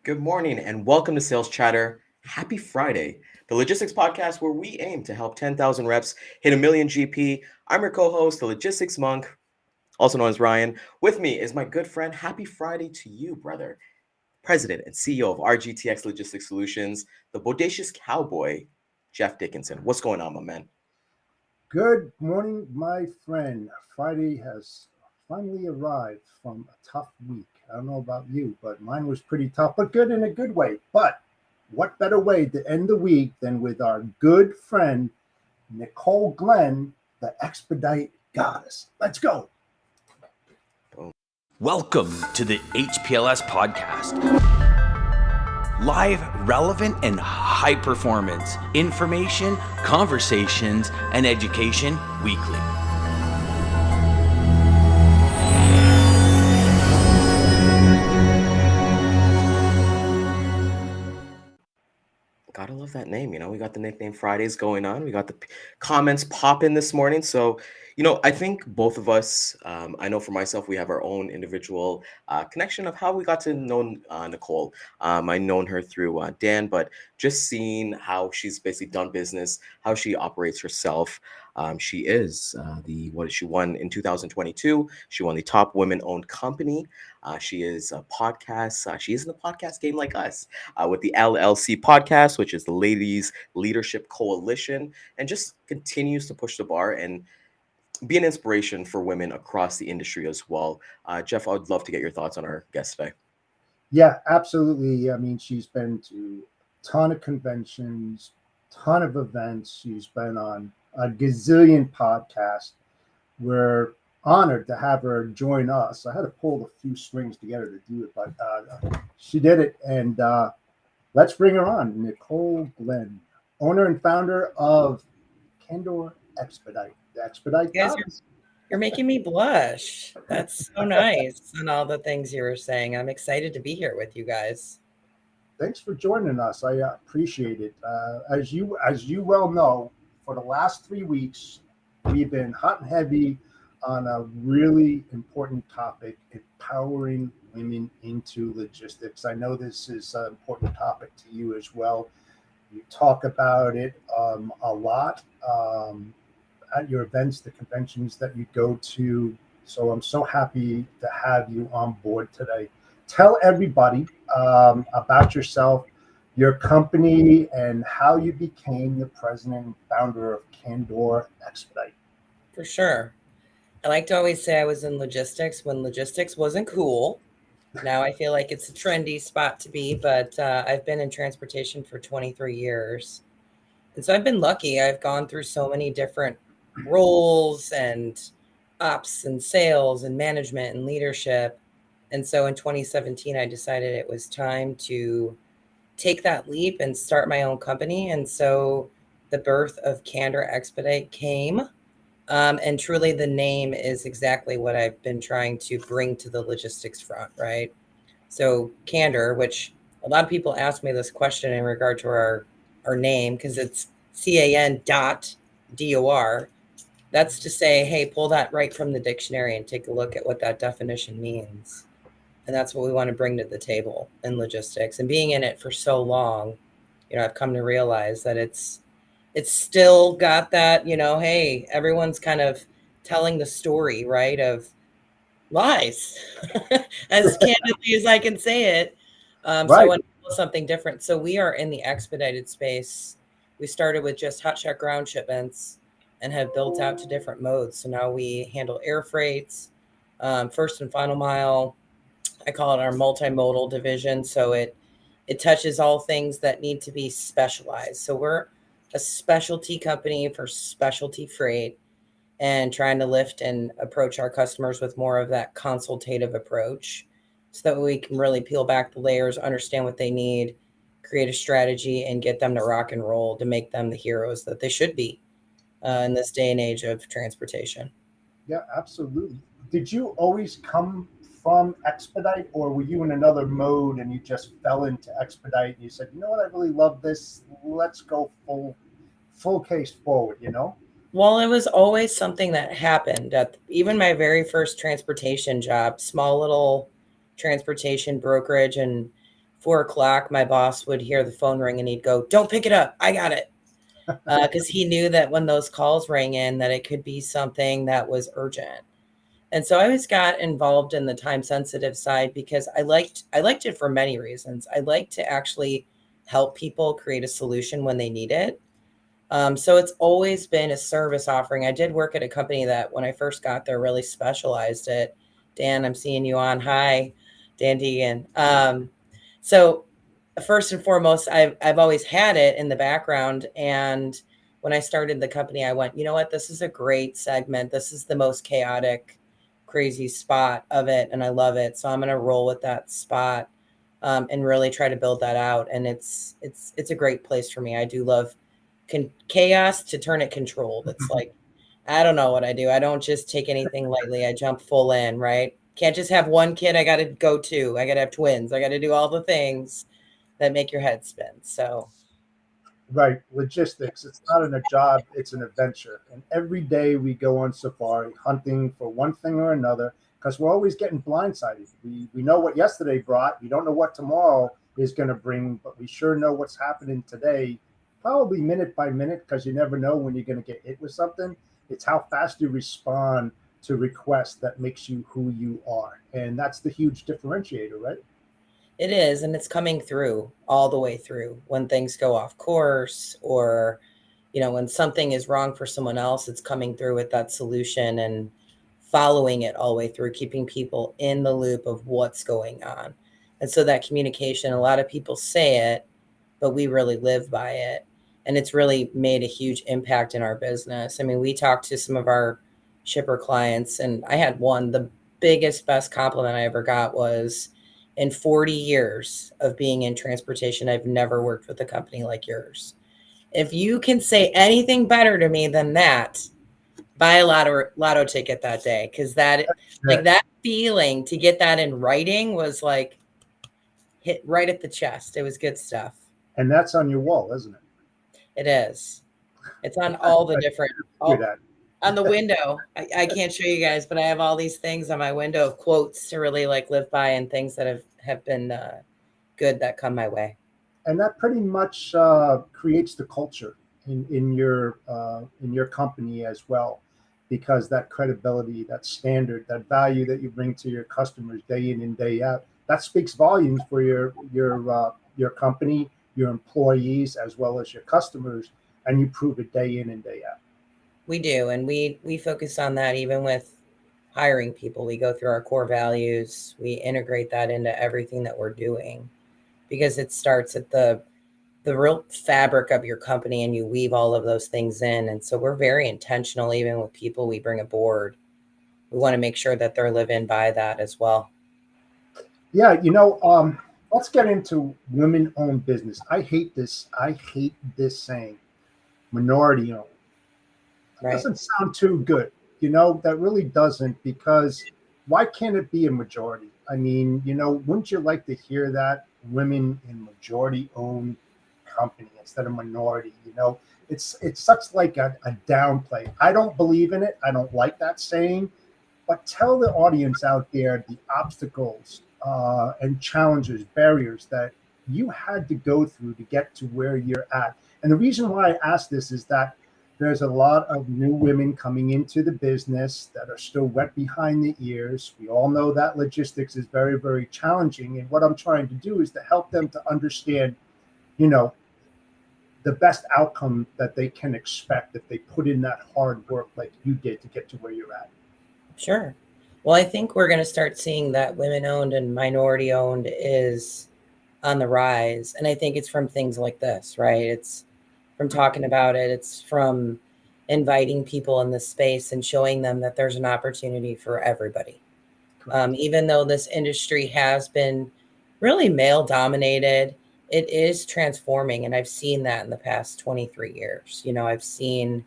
Good morning and welcome to Sales Chatter. Happy Friday, the logistics podcast where we aim to help 10,000 reps hit a million GP. I'm your co host, the logistics monk, also known as Ryan. With me is my good friend. Happy Friday to you, brother. President and CEO of RGTX Logistics Solutions, the bodacious cowboy, Jeff Dickinson. What's going on, my man? Good morning, my friend. Friday has finally arrived from a tough week. I don't know about you, but mine was pretty tough, but good in a good way. But what better way to end the week than with our good friend, Nicole Glenn, the expedite goddess? Let's go. Welcome to the HPLS podcast. Live, relevant, and high performance information, conversations, and education weekly. Gotta love that name. We got the nickname Fridays going on. We got the comments popping this morning. So, I think both of us, I know for myself, we have our own individual connection of how we got to know Nicole. I known her through Dan, but just seeing how she's basically done business, how she operates herself. She is what she won in 2022. She won the top women-owned company. She is a podcast. She is in the podcast game like us with the LLC podcast, which is the Ladies Leadership Coalition, and just continues to push the bar and be an inspiration for women across the industry as well. Jeff, I would love to get your thoughts on our guest today. Yeah, absolutely. I mean, she's been to a ton of conventions, ton of events. She's been on a gazillion podcasts. We're honored to have her join us. I had to pull a few strings together to do it, but she did it. And let's bring her on. Nicole Glenn, owner and founder of Candor Expedite. The Expedite Guys, you're making me blush. That's so nice. And all the things you were saying. I'm excited to be here with you guys. Thanks for joining us. I appreciate it. As you well know, for the last 3 weeks, we've been hot and heavy on a really important topic: empowering women into logistics. I know this is an important topic to you as well. You talk about it a lot at your events, the conventions that you go to. So I'm so happy to have you on board today. Tell everybody about yourself, your company, and how you became the president and founder of Candor Expedite. For sure. I like to always say I was in logistics when logistics wasn't cool. Now I feel like it's a trendy spot to be, but I've been in transportation for 23 years. And so I've been lucky. I've gone through so many different roles and ops and sales and management and leadership. And so in 2017, I decided it was time to take that leap and start my own company. And so the birth of Candor Expedite came. And truly the name is exactly what I've been trying to bring to the logistics front, right? So Candor, which a lot of people ask me this question in regard to our name, because it's CAN.DOR. That's to say, hey, pull that right from the dictionary and take a look at what that definition means. And that's what we want to bring to the table in logistics. And being in it for so long, I've come to realize that it's still got that, hey, everyone's kind of telling the story, right, of lies, as candidly as I can say it. Right. So I want to do something different. So we are in the expedited space. We started with just hot check ground shipments and have built out to different modes. So now we handle air freights, first and final mile. I call it our multimodal division. So it touches all things that need to be specialized. So we're a specialty company for specialty freight and trying to lift and approach our customers with more of that consultative approach so that we can really peel back the layers, understand what they need, create a strategy, and get them to rock and roll to make them the heroes that they should be in this day and age of transportation. Yeah, absolutely. Did you always come from Expedite, or were you in another mode and you just fell into Expedite and you said, you know what, I really love this. Let's go full case forward, Well, it was always something that happened at even my very first transportation job, small little transportation brokerage. And 4 o'clock, my boss would hear the phone ring and he'd go, "Don't pick it up. I got it." Because he knew that when those calls rang in, that it could be something that was urgent. And so I always got involved in the time sensitive side because I liked it for many reasons. I like to actually help people create a solution when they need it. So it's always been a service offering. I did work at a company that when I first got there really specialized it. Dan, I'm seeing you on. Hi, Dan Deegan. So first and foremost, I've always had it in the background. And when I started the company, I went, you know what, this is a great segment. This is the most chaotic, crazy spot of it. And I love it. So I'm going to roll with that spot and really try to build that out. And it's a great place for me. I do love chaos to turn it controlled. It's like, I don't know what I do. I don't just take anything lightly. I jump full in, right? Can't just have one kid. I got to go two. I got to have twins. I got to do all the things that make your head spin. So, Right. Logistics. It's not a job, it's an adventure. And every day we go on safari hunting for one thing or another because we're always getting blindsided. We know what yesterday brought. We don't know what tomorrow is going to bring, but we sure know what's happening today, probably minute by minute, because you never know when you're going to get hit with something. It's how fast you respond to requests that makes you who you are. And that's the huge differentiator, right? it is, and it's coming through all the way through when things go off course or, when something is wrong for someone else, it's coming through with that solution and following it all the way through, keeping people in the loop of what's going on. And so that communication, a lot of people say it, but we really live by it. And it's really made a huge impact in our business. I mean, we talked to some of our shipper clients, and I had one, the biggest, best compliment I ever got was, in 40 years of being in transportation, I've never worked with a company like yours. If you can say anything better to me than that, buy a lotto ticket that day. Cause that feeling to get that in writing was like hit right at the chest. It was good stuff. And that's on your wall, isn't it? It is. It's on all the different, Figure that. on the window. I can't show you guys, but I have all these things on my window of quotes to really like live by and things that have been good that come my way. And that pretty much creates the culture in your company as well, because that credibility, that standard, that value that you bring to your customers day in and day out, that speaks volumes for your company, your employees, as well as your customers, and you prove it day in and day out. We do, and we focus on that even with hiring people. We go through our core values. We integrate that into everything that we're doing because it starts at the real fabric of your company and you weave all of those things in. And so we're very intentional even with people we bring aboard. We want to make sure that they're living by that as well. Yeah, let's get into women-owned business. I hate this saying, minority owned. It Right. doesn't sound too good. That really doesn't, because why can't it be a majority? I mean, wouldn't you like to hear that women in majority owned company instead of minority? It's such like a downplay. I don't believe in it. I don't like that saying, but tell the audience out there the obstacles and challenges, barriers that you had to go through to get to where you're at. And the reason why I ask this is that there's a lot of new women coming into the business that are still wet behind the ears. We all know that logistics is very, very challenging. And what I'm trying to do is to help them to understand, the best outcome that they can expect if they put in that hard work like you did to get to where you're at. Sure. Well, I think we're going to start seeing that women owned and minority owned is on the rise. And I think it's from things like this, right? It's from talking about it. It's from inviting people in this space and showing them that there's an opportunity for everybody. Even though this industry has been really male dominated, it is transforming. And I've seen that in the past 23 years. I've seen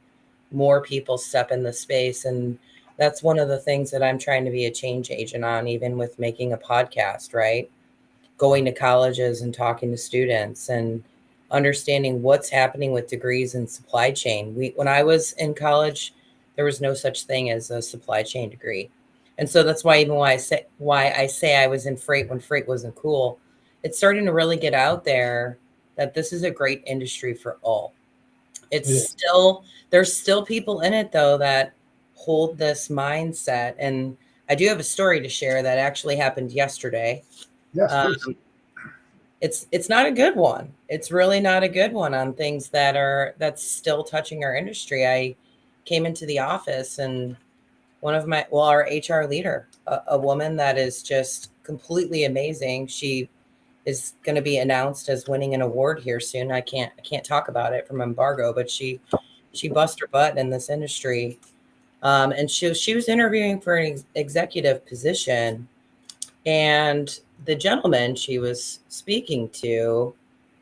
more people step in the space. And that's one of the things that I'm trying to be a change agent on, even with making a podcast, right? Going to colleges and talking to students and understanding what's happening with degrees in supply chain. When I was in college, there was no such thing as a supply chain degree. And so that's why even why I say I was in freight when freight wasn't cool. it's starting to really get out there that this is a great industry for all. It's Yeah. still, there's still people in it though that hold this mindset. And I do have a story to share that actually happened yesterday. Yes, Um, please. it's not a good one. It's really not a good one on things that's still touching our industry. I came into the office and our HR leader, a woman that is just completely amazing. She is going to be announced as winning an award here soon. I can't talk about it from embargo, but she bust her butt in this industry. And she was interviewing for an executive position, and the gentleman she was speaking to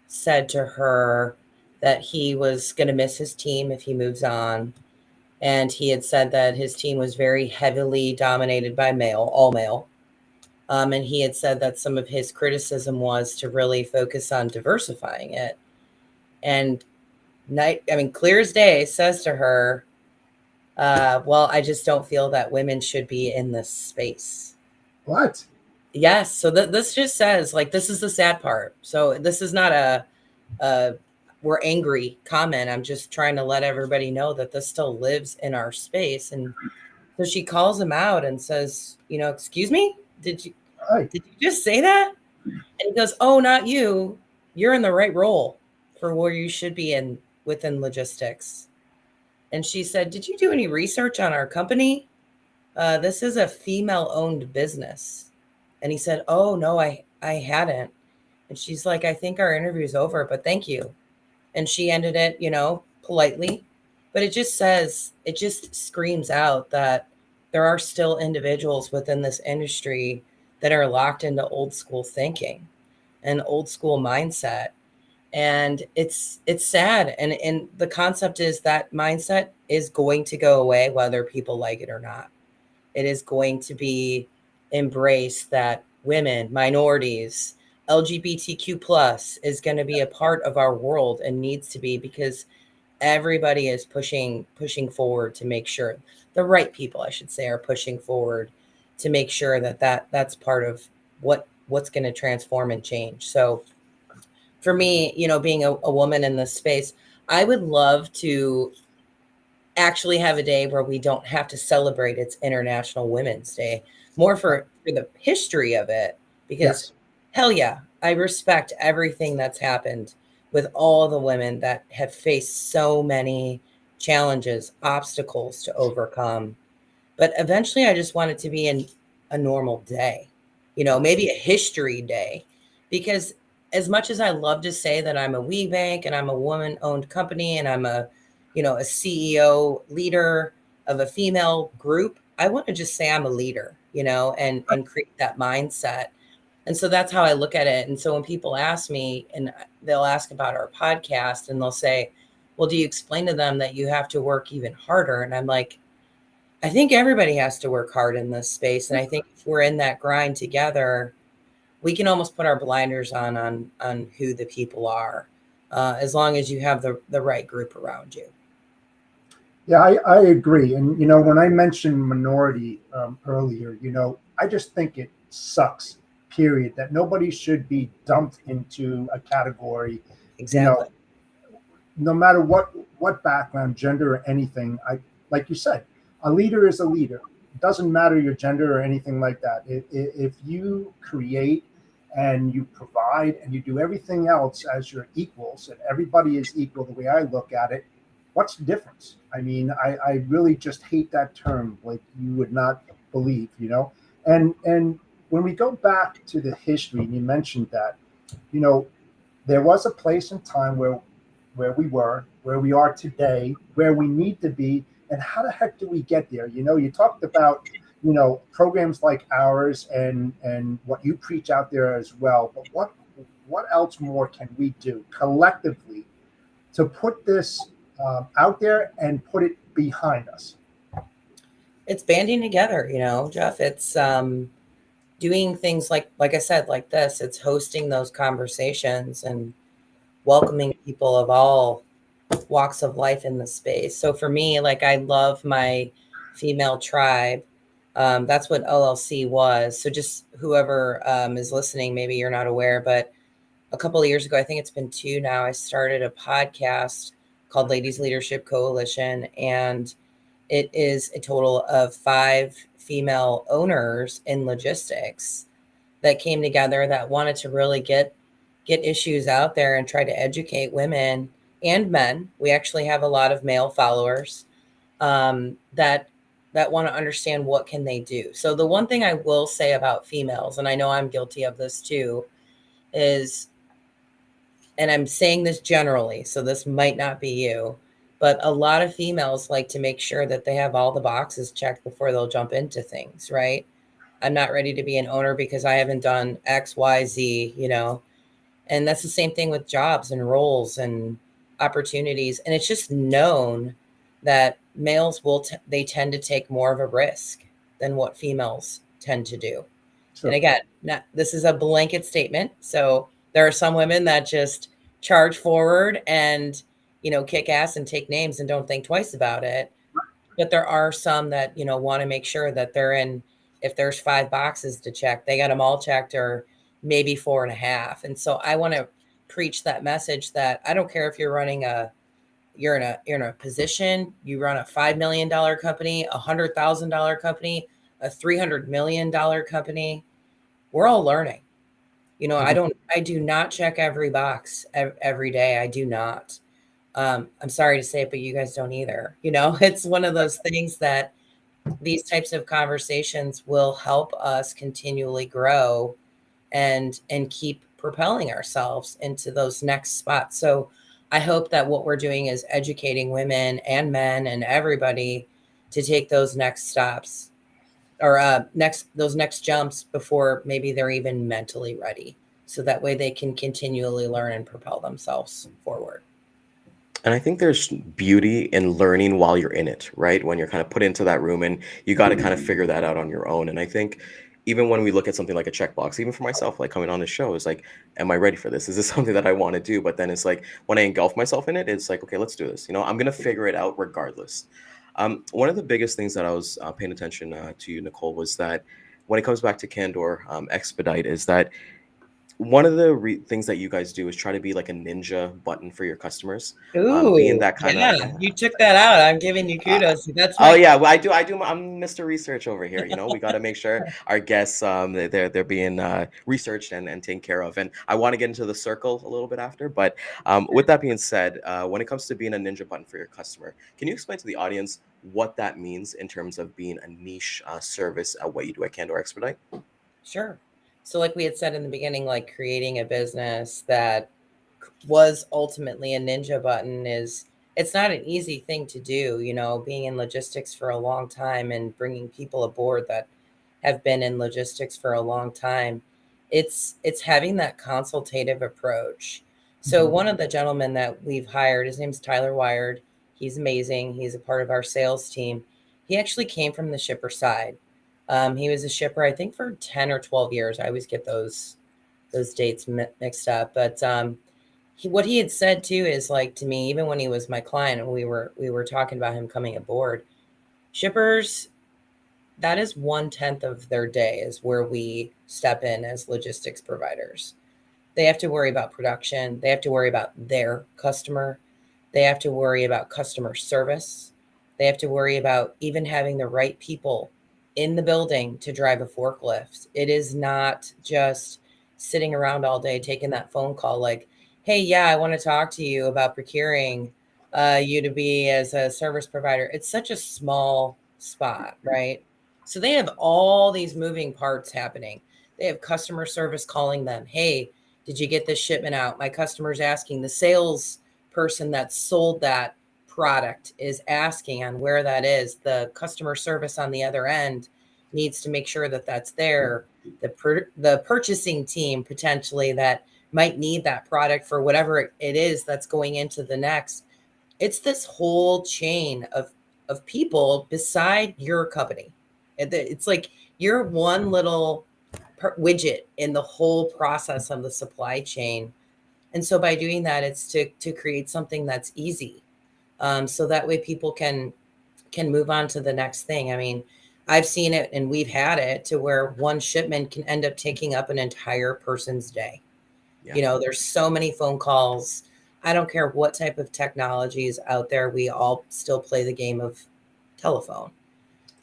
said to her that he was going to miss his team if he moves on. And he had said that his team was very heavily dominated by male, all male. And he had said that some of his criticism was to really focus on diversifying it. And clear as day, says to her, well, I just don't feel that women should be in this space. What? Yes. So this just says, like, this is the sad part. So this is not a we're angry comment. I'm just trying to let everybody know that this still lives in our space. And so she calls him out and says, excuse me, Right. did you just say that? And he goes, oh, not you. You're in the right role for where you should be in within logistics. And she said, did you do any research on our company? This is a female-owned business. And he said, oh, no, I hadn't. And she's like, I think our interview's over, but thank you. And she ended it, politely. But it just screams out that there are still individuals within this industry that are locked into old school thinking and old school mindset. And it's sad. And the concept is that mindset is going to go away whether people like it or not. It is going to be embraced that women, minorities, LGBTQ plus is going to be a part of our world and needs to be, because everybody is pushing forward to make sure the right people, I should say, are pushing forward to make sure that's part of what's going to transform and change. So for me, being a woman in this space, I would love to actually have a day where we don't have to celebrate it's International Women's Day, more for the history of it, because Yes. hell yeah, I respect everything that's happened with all the women that have faced so many challenges, obstacles to overcome. But eventually I just want it to be in a normal day, maybe a history day, because as much as I love to say that I'm a we bank and I'm a woman owned company and I'm a CEO leader of a female group, I want to just say I'm a leader, and create that mindset. And so that's how I look at it. And so when people ask me, and they'll ask about our podcast, and they'll say, well, do you explain to them that you have to work even harder? And I'm like, I think everybody has to work hard in this space. And I think if we're in that grind together, we can almost put our blinders on who the people are, as long as you have the right group around you. Yeah, I agree. And, when I mentioned minority earlier, I just think it sucks, period, that nobody should be dumped into a category, you know, Exactly. no matter what background, gender, or anything. Like you said, a leader is a leader. It doesn't matter your gender or anything like that. If you create and you provide and you do everything else as your equals, and everybody is equal, the way I look at it, what's the difference? I mean, I really just hate that term, like you would not believe, And when we go back to the history, and you mentioned that, you know, there was a place and time where we were, where we are today, where we need to be, and how the heck do we get there? You talked about, programs like ours and what you preach out there as well. But what else more can we do collectively to put this out there and put it behind us? It's banding together, Jeff. It's doing things like I said, like this. It's hosting those conversations and welcoming people of all walks of life in the space. So for me, like, I love my female tribe. That's what LLC was. So just whoever is listening, maybe you're not aware, but a couple of years ago, I think it's been 2 now, I started a podcast called Ladies Leadership Coalition, and it is a total of 5 female owners in logistics that came together that wanted to really get issues out there and try to educate women and men. We actually have a lot of male followers that want to understand what can they do. So the one thing I will say about females, and I know I'm guilty of this too, is, and I'm saying this generally, so this might not be you, but a lot of females like to make sure that they have all the boxes checked before they'll jump into things, right? I'm not ready to be an owner because I haven't done X, Y, Z, you know? And that's the same thing with jobs and roles and opportunities. And it's just known that males they tend to take more of a risk than what females tend to do. Sure. And again, this is a blanket statement. So there are some women that just charge forward and, you know, kick ass and take names and don't think twice about it. But there are some that, you know, want to make sure that they're in, if there's 5 boxes to check, they got them all checked, or maybe 4.5. And so I want to preach that message that I don't care if you're running you're in a position, you run a $5 million company, $100,000 company, a $300 million company. We're all learning. You know, I do not check every box every day. I do not. I'm sorry to say it, but you guys don't either. You know, it's one of those things that these types of conversations will help us continually grow and keep propelling ourselves into those next spots. So I hope that what we're doing is educating women and men and everybody to take those next stops, or those next jumps before maybe they're even mentally ready. So that way they can continually learn and propel themselves forward. And I think there's beauty in learning while you're in it, right? When you're kind of put into that room and you got to kind of figure that out on your own. And I think even when we look at something like a checkbox, even for myself, like coming on the show, is like, am I ready for this? Is this something that I want to do? But then it's like, when I engulf myself in it, it's like, okay, let's do this. You know, I'm going to figure it out regardless. One of the biggest things that I was paying attention to you, Nicole, was that when it comes back to Candor Expedite, is that one of the things that you guys do is try to be like a ninja button for your customers, being Ooh, that kind of. yeah, you took that out. I'm giving you Uh, kudos. That's oh my yeah, well, I do. I'm Mr. Research over here. You know, we got to make sure our guests they're being researched and taken care of. And I want to get into the circle a little bit after. But with that being said, when it comes to being a ninja button for your customer, can you explain to the audience what that means in terms of being a niche service at what you do at Candor Expedite? Sure. So like we had said in the beginning, like creating a business that was ultimately a ninja button it's not an easy thing to do, you know, being in logistics for a long time and bringing people aboard that have been in logistics for a long time. It's having that consultative approach. So Mhm. one of the gentlemen that we've hired, his name's Tyler Wired. He's amazing. He's a part of our sales team. He actually came from the shipper side. He was a shipper, I think, for 10 or 12 years. I always get those dates mixed up. But what he had said too is, like, to me, even when he was my client and we were talking about him coming aboard, shippers, that is 1/10 of their day is where we step in as logistics providers. They have to worry about production. They have to worry about their customer. They have to worry about customer service. They have to worry about even having the right people in the building to drive a forklift. It is not just sitting around all day taking that phone call like, hey, yeah, I want to talk to you about procuring you to be as a service provider. It's such a small spot, right? So they have all these moving parts happening. They have customer service calling them, hey, did you get this shipment out? My customer's asking. The sales person that sold that product is asking on where that is. The customer service on the other end needs to make sure that that's there. The purchasing team potentially that might need that product for whatever it is that's going into the next. It's this whole chain of people beside your company. It's like you're one little widget in the whole process of the supply chain. And so by doing that, it's to create something that's easy. So that way people can move on to the next thing. I mean, I've seen it and we've had it to where one shipment can end up taking up an entire person's day. Yeah. There's so many phone calls. I don't care what type of technology is out there. We all still play the game of telephone.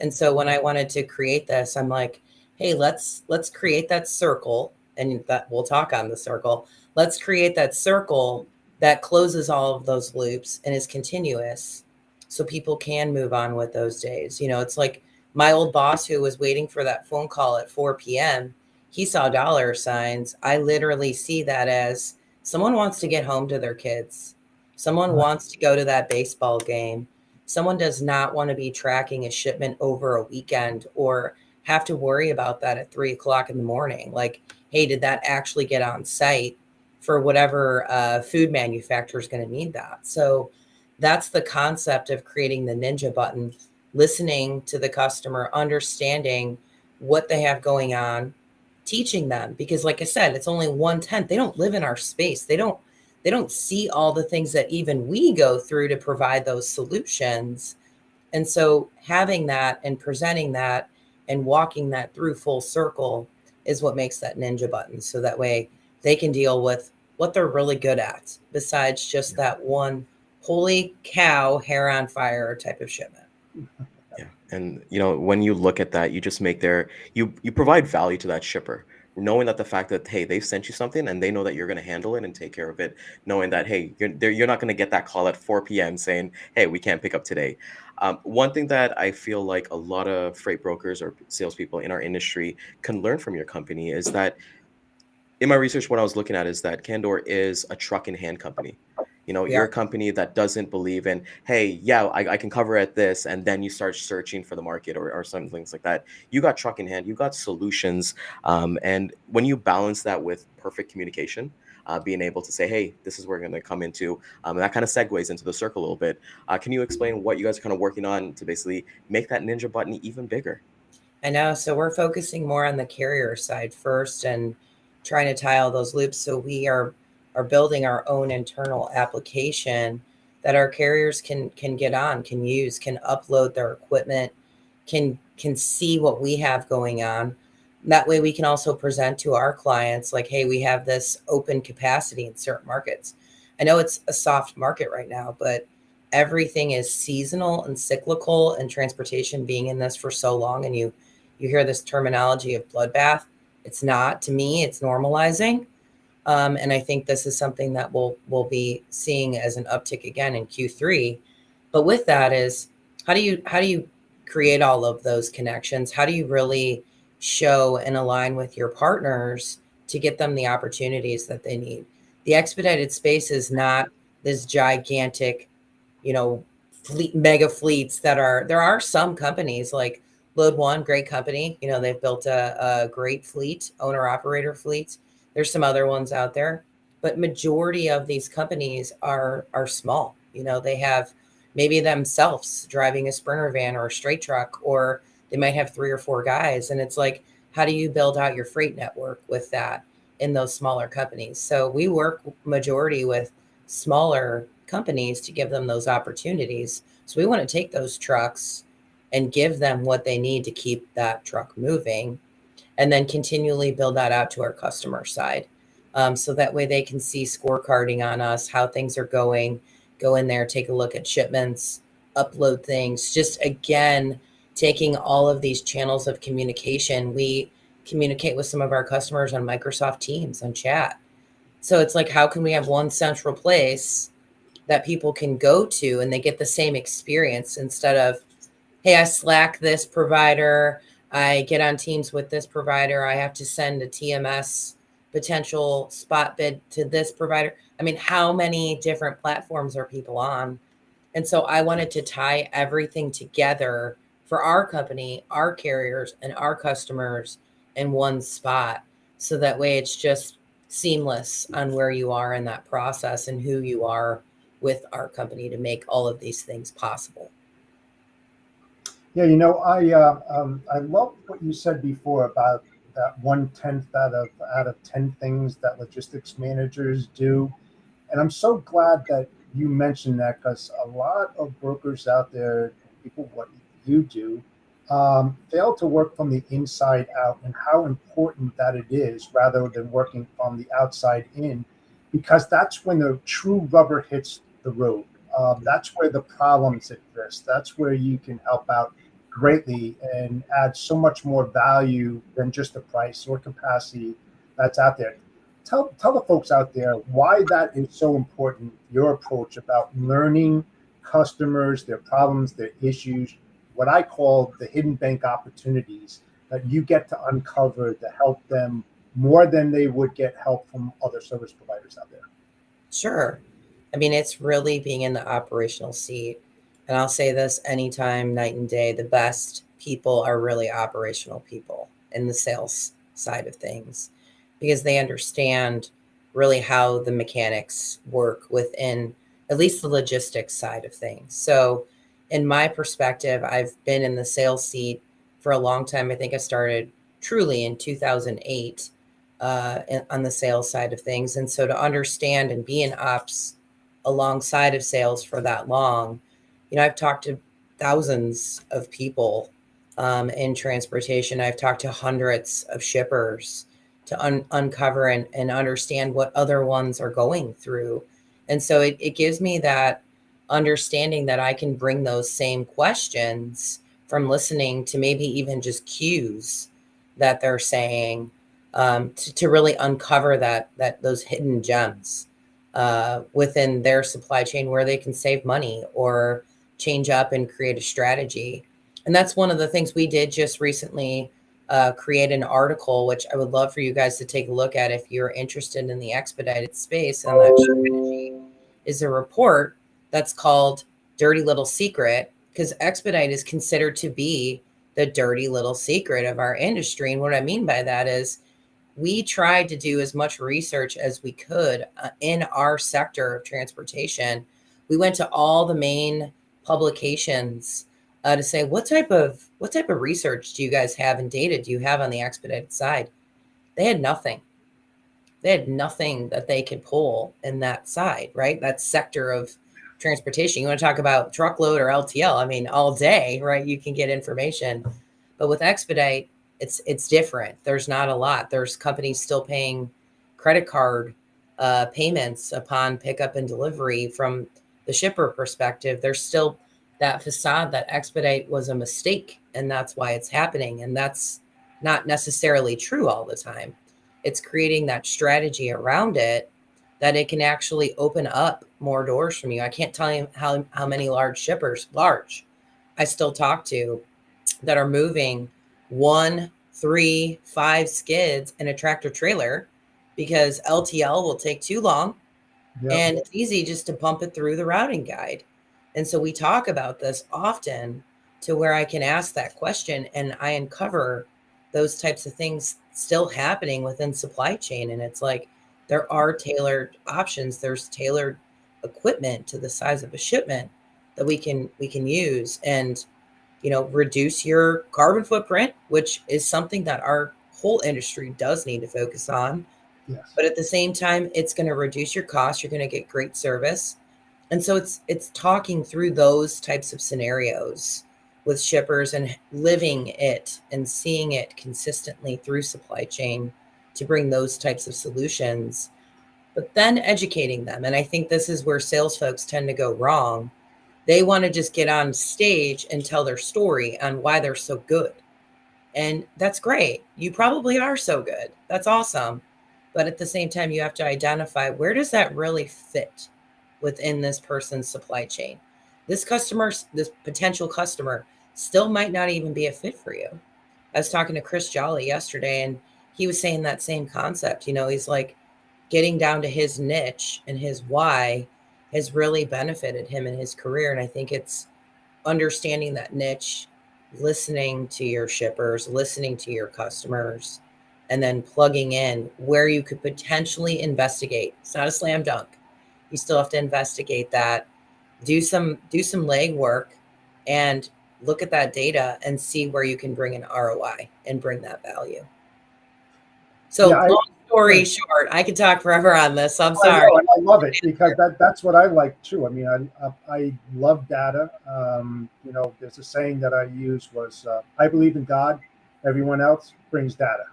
And so when I wanted to create this, I'm like, hey, let's create that circle, and that we'll talk on the circle. Let's create that circle that closes all of those loops and is continuous so people can move on with those days. It's like my old boss who was waiting for that phone call at 4 p.m. He saw dollar signs. I literally see that as someone wants to get home to their kids. Someone wants to go to that baseball game. Someone does not want to be tracking a shipment over a weekend or have to worry about that at 3 o'clock in the morning. Like, hey, did that actually get on site for whatever food manufacturer is going to need that? So that's the concept of creating the Ninja button, listening to the customer, understanding what they have going on, teaching them. Because like I said, it's only 1/10. They don't live in our space. They don't see all the things that even we go through to provide those solutions. And so having that and presenting that and walking that through full circle is what makes that Ninja button. So that way they can deal with what they're really good at besides just that one holy cow hair on fire type of shipment. Yeah. And when you look at that, you just make you provide value to that shipper, knowing that the fact that hey, they've sent you something and they know that you're going to handle it and take care of it, knowing that hey, you're not going to get that call at 4 p.m. saying, "Hey, we can't pick up today." One thing that I feel like a lot of freight brokers or salespeople in our industry can learn from your company is that in my research, what I was looking at is that Candor is a truck in hand company. We You're a are. company that doesn't believe in, hey, yeah, I can cover at this, and then you start searching for the market or some things like that. You got truck in hand, you got solutions, and when you balance that with perfect communication, being able to say, hey, this is where we're going to come into, and that kind of segues into the circle a little bit. Can you explain what you guys are kind of working on to basically make that Ninja button even bigger? I know. So we're focusing more on the carrier side first and trying to tie all those loops. So we are building our own internal application that our carriers can get on, can use, can upload their equipment, can see what we have going on. That way we can also present to our clients like, hey, we have this open capacity in certain markets. I know it's a soft market right now, but everything is seasonal and cyclical, and transportation being in this for so long, and you hear this terminology of bloodbath. It's not. To me, it's normalizing. And I think this is something that we'll be seeing as an uptick again in Q3. But with that is how do you create all of those connections? How do you really show and align with your partners to get them the opportunities that they need? The expedited space is not this gigantic, you know, mega fleets there are some companies like Load One, great company. They've built a great fleet, owner operator fleet. There's some other ones out there, but majority of these companies are small. They have maybe themselves driving a sprinter van or a straight truck, or they might have 3 or 4 guys. And it's like, how do you build out your freight network with that in those smaller companies? So we work majority with smaller companies to give them those opportunities. So we want to take those trucks and give them what they need to keep that truck moving, and then continually build that out to our customer side. So that way they can see scorecarding on us, how things are going, go in there, take a look at shipments, upload things. Just again, taking all of these channels of communication. We communicate with some of our customers on Microsoft Teams, on chat. So it's like, how can we have one central place that people can go to and they get the same experience instead of, hey, I Slack this provider, I get on Teams with this provider, I have to send a TMS potential spot bid to this provider. I mean, how many different platforms are people on? And so I wanted to tie everything together for our company, our carriers, and our customers in one spot. So that way it's just seamless on where you are in that process and who you are with our company to make all of these things possible. Yeah, I love what you said before about that 1/10 out of 10 things that logistics managers do, and I'm so glad that you mentioned that because a lot of brokers out there, people what you do, fail to work from the inside out, and how important that it is rather than working from the outside in, because that's when the true rubber hits the road. That's where the problems exist. That's where you can help out greatly and add so much more value than just the price or capacity that's out there. Tell the folks out there why that is so important, your approach about learning customers, their problems, their issues, what I call the hidden bank opportunities that you get to uncover to help them more than they would get help from other service providers out there. Sure. I mean, it's really being in the operational seat. And I'll say this anytime, night and day, the best people are really operational people in the sales side of things because they understand really how the mechanics work within at least the logistics side of things. So, in my perspective, I've been in the sales seat for a long time. I think I started truly in 2008 on the sales side of things. And so to understand and be in ops alongside of sales for that long, I've talked to thousands of people in transportation. I've talked to hundreds of shippers to uncover and understand what other ones are going through. And so it gives me that understanding that I can bring those same questions from listening to maybe even just cues that they're saying to really uncover that those hidden gems within their supply chain where they can save money or change up and create a strategy. And that's one of the things we did just recently, create an article, which I would love for you guys to take a look at if you're interested in the expedited space and that strategy, is a report that's called Dirty Little Secret, because expedite is considered to be the dirty little secret of our industry. And what I mean by that is we tried to do as much research as we could in our sector of transportation. We went to all the main publications to say what type of research do you guys have and data do you have on the expedited side? They had nothing. They had nothing that they could pull in that side, right? That sector of transportation. You want to talk about truckload or LTL? I mean, all day, right? You can get information, but with expedite, it's different. There's not a lot. There's companies still paying credit card payments upon pickup and delivery. From the shipper perspective, there's still that facade that expedite was a mistake and that's why it's happening. And that's not necessarily true all the time. It's creating that strategy around it that it can actually open up more doors from you. I can't tell you how many large shippers, I still talk to that are moving 1, 3, 5 skids in a tractor trailer because LTL will take too long. Yep. And it's easy just to bump it through the routing guide. And so we talk about this often to where I can ask that question and I uncover those types of things still happening within supply chain. And it's like there are tailored options. There's tailored equipment to the size of a shipment that we can use and reduce your carbon footprint, which is something that our whole industry does need to focus on. Yes. But at the same time, it's going to reduce your costs. You're going to get great service. And so it's talking through those types of scenarios with shippers and living it and seeing it consistently through supply chain to bring those types of solutions, but then educating them. And I think this is where sales folks tend to go wrong. They want to just get on stage and tell their story on why they're so good. And that's great. You probably are so good. That's awesome. But at the same time, you have to identify where does that really fit within this person's supply chain. This potential customer still might not even be a fit for you. I was talking to Chris Jolly yesterday and he was saying that same concept. He's like getting down to his niche and his why has really benefited him in his career. And I think it's understanding that niche, listening to your shippers, listening to your customers, and then plugging in where you could potentially investigate. It's not a slam dunk. You still have to investigate that, do some legwork and look at that data and see where you can bring an ROI and bring that value. So Yeah, long story short. I could talk forever on this. I'm I sorry. know, and I love it because that's what I like too. I mean, I love data. There's a saying that I use was, I believe in God. Everyone else brings data.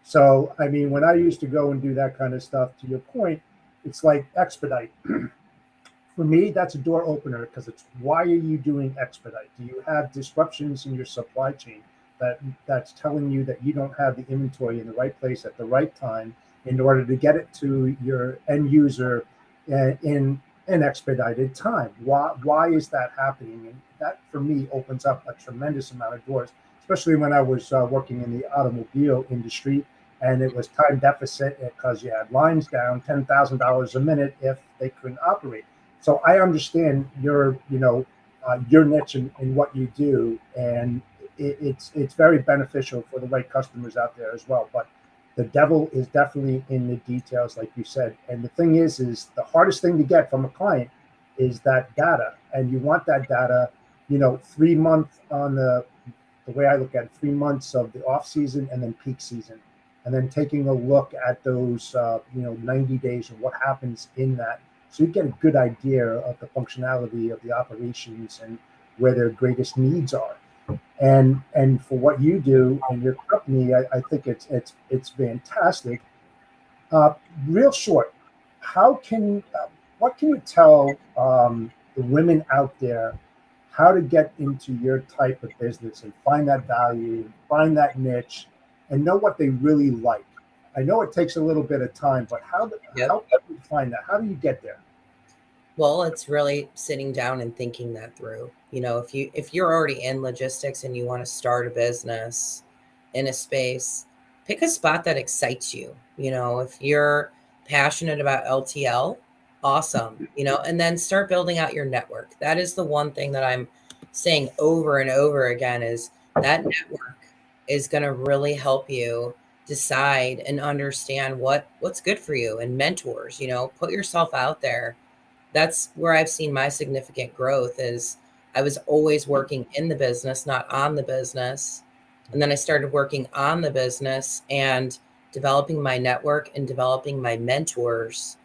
So, I mean, when I used to go and do that kind of stuff, to your point, it's like expedite. For me, that's a door opener because it's why are you doing expedite? Do you have disruptions in your supply chain that's telling you that you don't have the inventory in the right place at the right time in order to get it to your end user in an expedited time? Why is that happening? And that for me opens up a tremendous amount of doors, especially when I was working in the automobile industry and it was time deficit because you had lines down $10,000 a minute if they couldn't operate. So I understand your niche in what you do, and it's very beneficial for the right customers out there as well. But the devil is definitely in the details, like you said. And the thing is the hardest thing to get from a client is that data, and you want that data, 3 months on the way I look at it, 3 months of the off season and then peak season, and then taking a look at those 90 days of what happens in that, so you get a good idea of the functionality of the operations and where their greatest needs are. And for what you do in your company, I think it's fantastic. Uh, Real short, how can what can you tell the women out there how to get into your type of business and find that value, find that niche, and know what they really like? I know it takes a little bit of time, but Yep. how do you find that? How do you get there? Well, it's really sitting down and thinking that through. If you're already in logistics and you want to start a business in a space, pick a spot that excites you. If you're passionate about LTL, awesome. And then start building out your network. That is the one thing that I'm saying over and over again is that network is going to really help you decide and understand what's good for you, and mentors, put yourself out there. That's where I've seen my significant growth is I was always working in the business, not on the business. And then I started working on the business and developing my network and developing my mentors.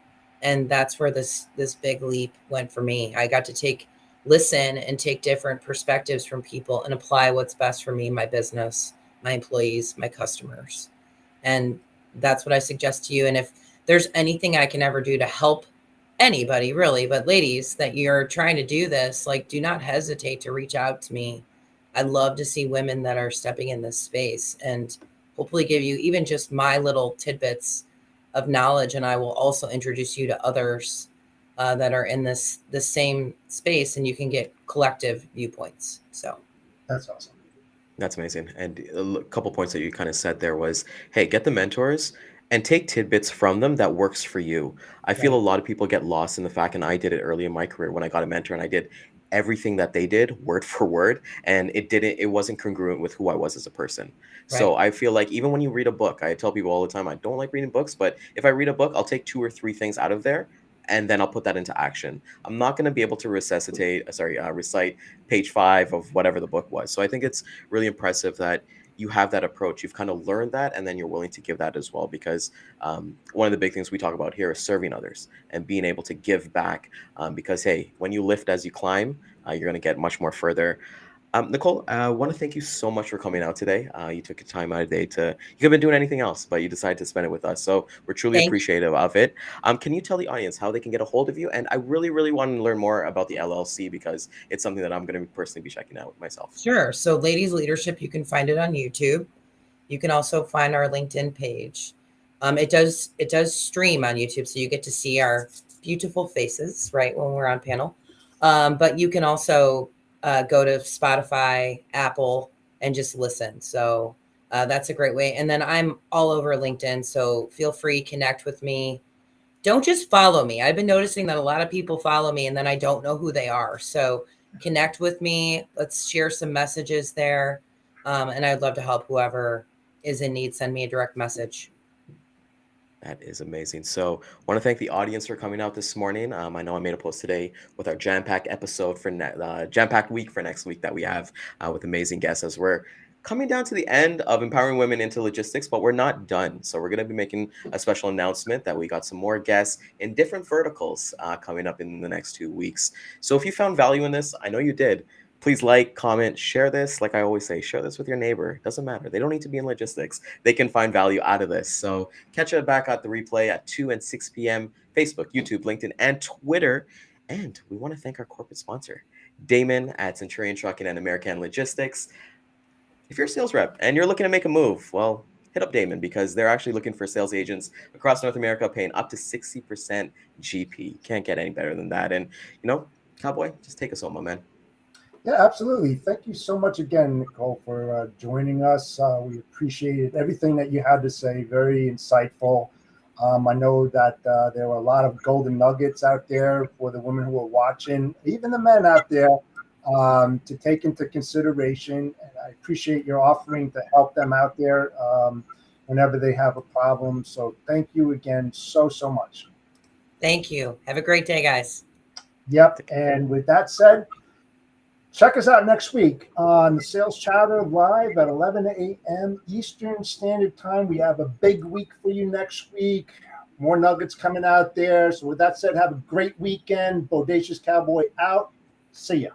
And that's where this big leap went for me. I got to listen and take different perspectives from people and apply what's best for me, my business, my employees, my customers. And that's what I suggest to you. And if there's anything I can ever do to help anybody really, but ladies that you're trying to do this, like, do not hesitate to reach out to me. I love to see women that are stepping in this space and hopefully give you even just my little tidbits of knowledge. And I will also introduce you to others that are in this same space, and you can get collective viewpoints. So That's awesome. That's amazing. And couple points that you kind of said there was, hey, get the mentors and take tidbits from them that works for you. I feel a Right. lot of people get lost in the fact, and I did it early in my career when I got a mentor and I did everything that they did word for word, and it wasn't congruent with who I was as a person. right. So I feel like even when you read a book, I tell people all the time, I don't like reading books, but if I read a book, I'll take two or three things out of there and then I'll put that into action. I'm not going to be able to recite page 5 of whatever the book was. So I think it's really impressive that you have that approach. You've kind of learned that, and then you're willing to give that as well. Because one of the big things we talk about here is serving others and being able to give back. Because hey, when you lift as you climb, you're going to get much more further. Nicole, I want to thank you so much for coming out today. You took your time out of the day you could have been doing anything else, but you decided to spend it with us. So we're truly Thank you. appreciative of it. Can you tell the audience how they can get a hold of you? And I really, really want to learn more about the LLC because it's something that I'm going to personally be checking out myself. Sure. So Ladies Leadership, you can find it on YouTube. You can also find our LinkedIn page. It does stream on YouTube, so you get to see our beautiful faces right when we're on panel. But you can also go to Spotify, Apple, and just listen. So that's a great way. And then I'm all over LinkedIn, so feel free, connect with me. Don't just follow me. I've been noticing that a lot of people follow me and then I don't know who they are. So connect with me. Let's share some messages there. And I'd love to help whoever is in need. Send me a direct message. That is amazing. So, want to thank the audience for coming out this morning. I know I made a post today with our jam-packed episode for jam-packed week for next week that we have with amazing guests as we're coming down to the end of empowering women into logistics, but we're not done. So we're going to be making a special announcement that we got some more guests in different verticals coming up in the next 2 weeks. So if you found value in this, I know you did. Please like, comment, share this. Like I always say, share this with your neighbor. It doesn't matter. They don't need to be in logistics. They can find value out of this. So catch it back at the replay at 2 and 6 p.m. Facebook, YouTube, LinkedIn, and Twitter. And we want to thank our corporate sponsor, Damon at Centurion Trucking and American Logistics. If you're a sales rep and you're looking to make a move, well, hit up Damon because they're actually looking for sales agents across North America paying up to 60% GP. Can't get any better than that. And, Cowboy, just take us home, my man. Yeah, absolutely. Thank you so much again, Nicole, for joining us. We appreciated everything that you had to say. Very insightful. I know that there were a lot of golden nuggets out there for the women who are watching, even the men out there, to take into consideration. And I appreciate your offering to help them out there whenever they have a problem. So thank you again so much. Thank you. Have a great day, guys. Yep. And with that said, check us out next week on the Sales Chatter live at 11 a.m. Eastern Standard Time. We have a big week for you next week. More nuggets coming out there. So with that said, have a great weekend. Bodacious Cowboy out. See ya.